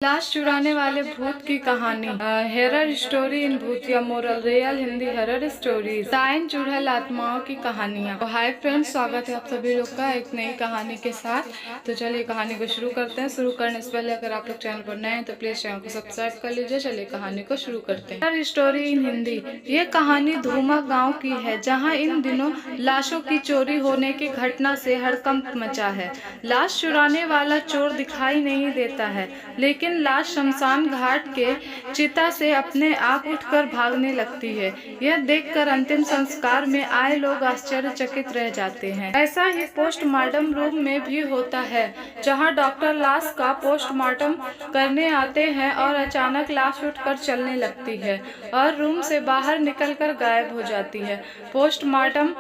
लाश चुराने वाले भूत की कहानी। हॉरर स्टोरी इन भूतिया moral real Hindi horror story. साइन चुड़ैल आत्माओं की कहानियाँ। तो हाय फ्रेंड्स, स्वागत है आप सभी लोग का एक नई कहानी के साथ। तो चलिए कहानी को शुरू करते हैं। शुरू करने से पहले अगर आप लोग चैनल पर नए हैं तो प्लीज चैनल को सब्सक्राइब कर लीजिए। चलिए कहानी को शुरू करते हैं। हॉरर स्टोरी इन हिंदी। ये कहानी धूमा गाँव की है, जहाँ इन दिनों लाशों की चोरी होने की घटना से हड़कंप मचा है। लाश चुराने वाला चोर दिखाई नहीं देता है, लेकिन लाश शमशान घाट के चिता से अपने आप उठकर भागने लगती है। यह देखकर अंतिम संस्कार में आए लोग आश्चर्यचकित रह जाते हैं। ऐसा ही पोस्टमार्टम रूम में भी होता है, जहां डॉक्टर लाश का पोस्टमार्टम करने आते हैं और अचानक लाश उठकर चलने लगती है और रूम से बाहर निकलकर गायब हो जाती है। पोस्टमार्टम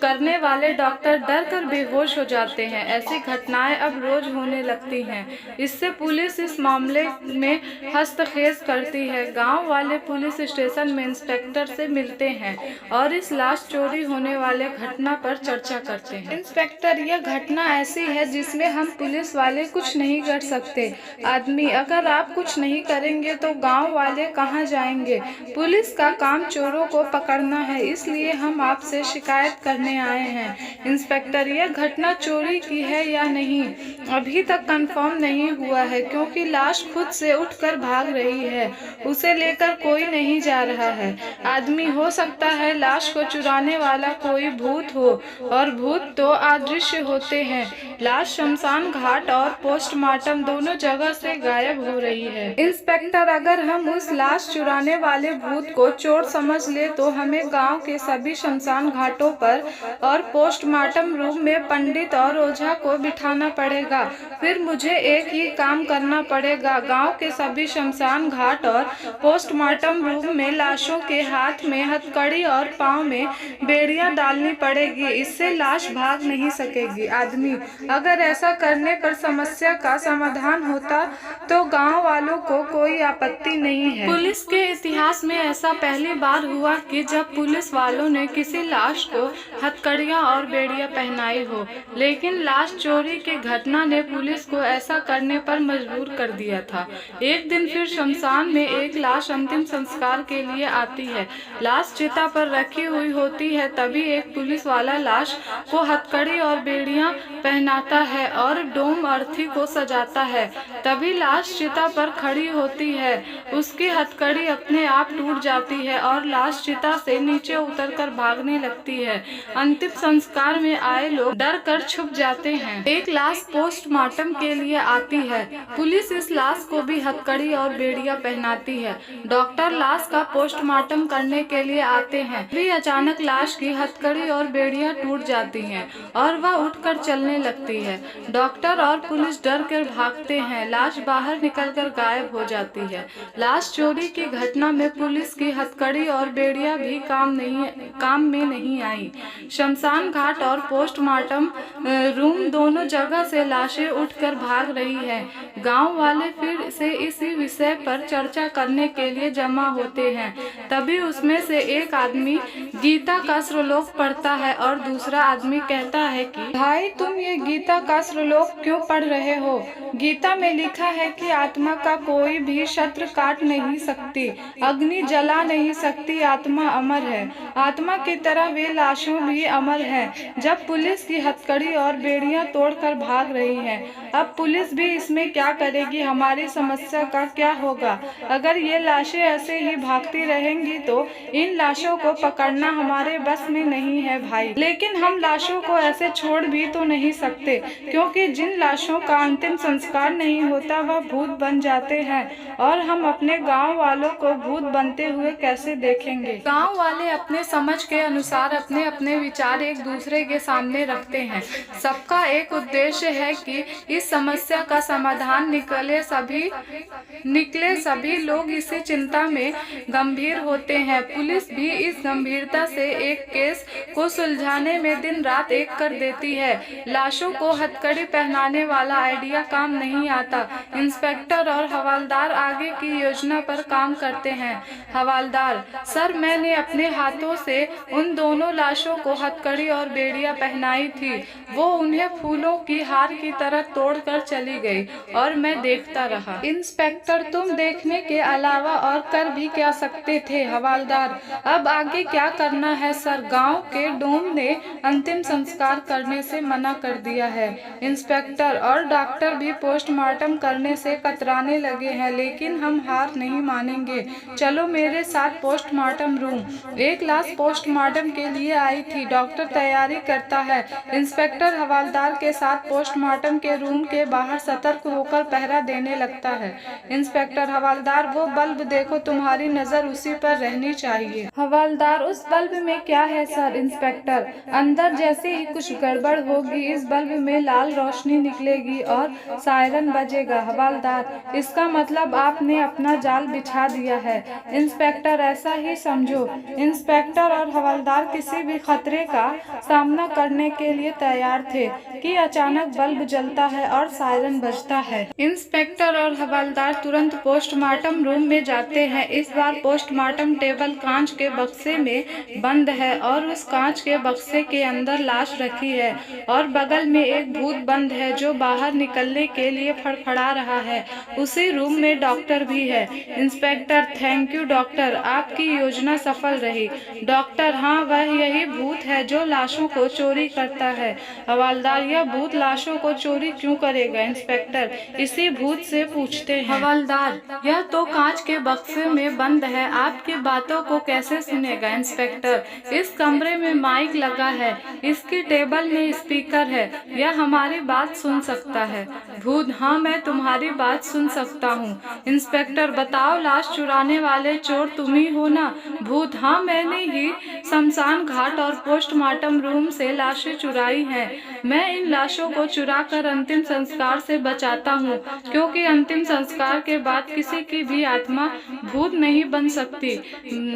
करने वाले डॉक्टर डर कर बेहोश हो जाते हैं। ऐसी घटनाएं अब रोज होने लगती हैं। इससे पुलिस इस मामले में हस्तक्षेप करती है। गांव वाले पुलिस स्टेशन में इंस्पेक्टर से मिलते हैं और इस लाश चोरी होने वाले घटना पर चर्चा करते हैं। इंस्पेक्टर, यह घटना ऐसी है जिसमें हम पुलिस वाले कुछ नहीं कर सकते। आदमी, अगर आप कुछ नहीं करेंगे तो गांव वाले कहां जाएंगे? पुलिस का काम चोरों को पकड़ना है, इसलिए हम आपसे शिकायत करने आए हैं। इंस्पेक्टर, यह घटना चोरी की है या नहीं, अभी तक कंफर्म नहीं हुआ है, क्योंकि लाश खुद से उठकर भाग रही है। उसे लेकर कोई नहीं जा रहा है। आदमी, हो सकता है लाश को चुराने वाला कोई भूत हो, और भूत तो अदृश्य होते हैं। लाश शमशान घाट और पोस्टमार्टम दोनों जगह से गायब हो रही है। इंस्पेक्टर, अगर हम उस लाश चुराने वाले भूत को चोर समझ ले तो हमें गांव के सभी शमशान घाटों पर और पोस्टमार्टम रूम में पंडित और ओझा को बिठाना पड़ेगा। फिर मुझे एक ही काम करना पड़ेगा। गांव के सभी शमशान घाट और पोस्टमार्टम रूम में लाशों के हाथ में हथकड़ी और पांव में बेड़ियां डालनी पड़ेगी। इससे लाश भाग नहीं सकेगी। आदमी, अगर ऐसा करने पर समस्या का समाधान होता तो गांव वालों को कोई आपत्ति नहीं है। पुलिस के इतिहास में ऐसा पहली बार हुआ कि जब पुलिस वालों ने किसी लाश को हथकड़ियां और बेड़ियां पहनाई हो, लेकिन लाश चोरी की घटना ने पुलिस को ऐसा करने पर मजबूर कर दिया था। एक दिन फिर शमशान में एक लाश अंतिम संस्कार के लिए आती है। लाश चिता पर रखी हुई होती है। तभी एक पुलिस वाला लाश को हथकड़ी और बेड़ियां पहनाता है और डोम अर्थी को सजाता है। तभी लाश चिता पर खड़ी होती है। उसकी हथकड़ी अपने आप टूट जाती है और लाश चिता से नीचे उतरकर भागने लगती है। अंतिम संस्कार में आए लोग डर कर छुप जाते हैं। एक लाश पोस्टमार्टम के लिए आती है। पुलिस इस लाश को भी हथकड़ी और बेड़ियां पहनाती है। डॉक्टर लाश का पोस्टमार्टम करने के लिए आते हैं। भी अचानक लाश की हथकड़ी और बेड़ियां टूट जाती हैं और वह उठकर चलने लगती है। डॉक्टर और पुलिस डर कर भागते हैं। लाश बाहर निकलकर गायब हो जाती है। लाश चोरी की घटना में पुलिस की हथकड़ी और बेड़ियां भी काम में नहीं आई। शमशान घाट और पोस्टमार्टम रूम दोनों जगह से लाशें उठकर भाग रही है। गांव वाले फिर से इसी विषय पर चर्चा करने के लिए जमा होते हैं। तभी उसमें से एक आदमी गीता का श्लोक पढ़ता है और दूसरा आदमी कहता है कि भाई, तुम ये गीता का श्लोक क्यों पढ़ रहे हो? गीता में लिखा है कि आत्मा का कोई भी शस्त्र काट नहीं सकती, अग्नि जला नहीं सकती, आत्मा अमर है। आत्मा की तरह वे लाशों भी अमर हैं। जब पुलिस की हथकड़ी और बेड़ियां तोड़कर भाग रही है, अब पुलिस भी इसमें क्या करेगी? हमारी समस्या का क्या होगा? अगर ये लाशें ऐसे ही भागती रहेंगी तो इन लाशों को पकड़ना हमारे बस में नहीं है भाई। लेकिन हम लाशों को ऐसे छोड़ भी तो नहीं सकते, क्योंकि जिन लाशों का अंतिम संस्कार नहीं होता वह भूत बन जाते हैं, और हम अपने गांव वालों को भूत बनते हुए कैसे देखेंगे? गांव वाले अपने समझ के अनुसार अपने अपने विचार एक दूसरे के सामने रखते हैं। सबका एक उद्देश्य है कि इस समस्या का समाधान निकले। सभी लोग इसी चिंता में गंभीर होते हैं। पुलिस भी इस गंभीरता से एक केस को सुलझाने में दिन रात एक कर देती है। लाशों को हथकड़ी पहनाने वाला आइडिया काम नहीं आता। इंस्पेक्टर और हवलदार आगे की योजना पर काम करते हैं। हवलदार: सर, मैंने अपने हाथों से उन दोनों लाशों को हथकड़ी और बेड़ियां पहनाई थी। वो उन्हें फूलों की हार की तरह तोड़कर चली गई और मैं देखता रहा। इंस्पेक्टर: तुम देखने के अलावा और कर भी क्या सकते थे? हवलदार: अब आगे क्या करना है सर? गांव के डोम ने अंतिम संस्कार करने से मना कर दिया है। इंस्पेक्टर: और डॉक्टर भी पोस्टमार्टम करने से कतराने लगे हैं, लेकिन हम हार नहीं मानेंगे। चलो मेरे साथ पोस्टमार्टम रूम। एक लाश पोस्टमार्टम के लिए आई थी। डॉक्टर तैयारी करता है। इंस्पेक्टर हवलदार के साथ पोस्टमार्टम के रूम के बाहर सतर्क होकर पहरा देने लगता है। इंस्पेक्टर: हवलदार, वो बल्ब देखो, तुम्हारी नजर उसी पर रहनी चाहिए। हवलदार: उस बल्ब में क्या है सर? इंस्पेक्टर: अंदर जैसे ही कुछ गड़बड़ होगी, इस बल्ब में लाल रोशनी निकलेगी और सायरन बजेगा। हवलदार: इसका मतलब आपने अपना जाल बिछा दिया है। इंस्पेक्टर: ऐसा ही समझो। इंस्पेक्टर और हवलदार किसी भी खतरे का सामना करने के लिए तैयार थे कि अचानक बल्ब जलता है और सायरन बजता है। इंस्पेक्टर और हवलदार तुरंत पोस्टमार्टम रूम में जाते हैं। इस बार पोस्टमार्टम टेबल कांच के बक्से में बंद है और उस कांच के बक्से के अंदर लाश रखी है और बगल में एक भूत बंद है जो बाहर निकलने के लिए फड़फड़ा रहा है। उसी रूम में डॉक्टर भी है। इंस्पेक्टर: थैंक यू डॉक्टर, आपकी योजना सफल रही। डॉक्टर: हाँ, वह यही भूत है जो लाशों को चोरी करता है। हवलदार: यह भूत लाशों को चोरी क्यों करेगा? इंस्पेक्टर: इसी भूत से पूछते हैं। हवलदार: यह तो कांच के बक्से में बंद है, आपकी बातों को कैसे सुनेगा? इंस्पेक्टर: इस कमरे में माइक लगा है, इसकी टेबल में स्पीकर है, यह हमारी बात सुन सकता है। भूत: हाँ, मैं तुम्हारी बात सुन सकता हूँ। इंस्पेक्टर: बताओ, लाश चुराने वाले चोर तुम ही हो ना? भूत: हाँ, मैंने ही शमशान घाट और पोस्टमार्टम रूम से लाशें चुराई हैं। मैं इन लाशों को चुराकर अंतिम संस्कार से बचाता हूँ, क्योंकि अंतिम संस्कार के बाद किसी की भी आत्मा भूत नहीं बन सकती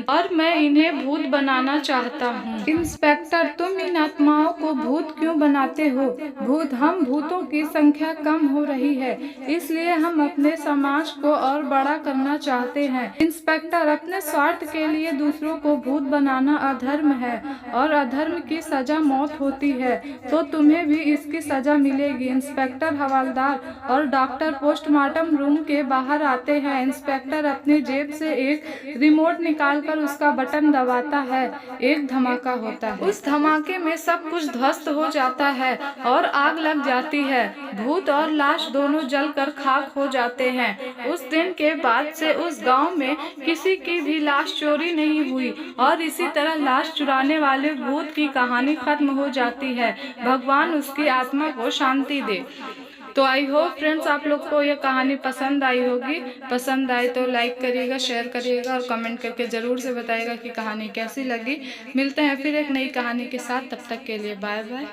और मैं इन्हें भूत बनाना चाहता हूँ। इंस्पेक्टर: तुम इन आत्माओं को भूत क्यों बनाते हो? भूत: हम भूतों की संख्या कम हो रही है, इसलिए हम अपने समाज को और बड़ा करना चाहते हैं। इंस्पेक्टर: अपने स्वार्थ के लिए दूसरों को भूत बनाना अधर्म है और अधर्म की सजा मौत होती है, तो तुम्हें भी इसकी सजा मिलेगी। इंस्पेक्टर, हवलदार और डॉक्टर पोस्टमार्टम रूम के बाहर आते हैं। इंस्पेक्टर अपनी जेब से एक रिमोट निकालकर उसका बटन दबाता है। एक धमाका होता है। उस धमाके में सब कुछ ध्वस्त हो जाता है और आग लग जाती है। भूत और लाश दोनों जलकर खाक हो जाते हैं। उस दिन के बाद से उस गांव में किसी की भी लाश चोरी नहीं हुई और इसी तरह लाश चुराने वाले भूत की कहानी खत्म हो जाती है। भगवान उसकी आत्मा को शांति दे। तो आई होप फ्रेंड्स आप लोग को यह कहानी पसंद आई होगी। पसंद आए तो लाइक करिएगा, शेयर करिएगा और कमेंट करके ज़रूर से बताइएगा कि कहानी कैसी लगी। मिलते हैं फिर एक नई कहानी के साथ, तब तक के लिए बाय बाय।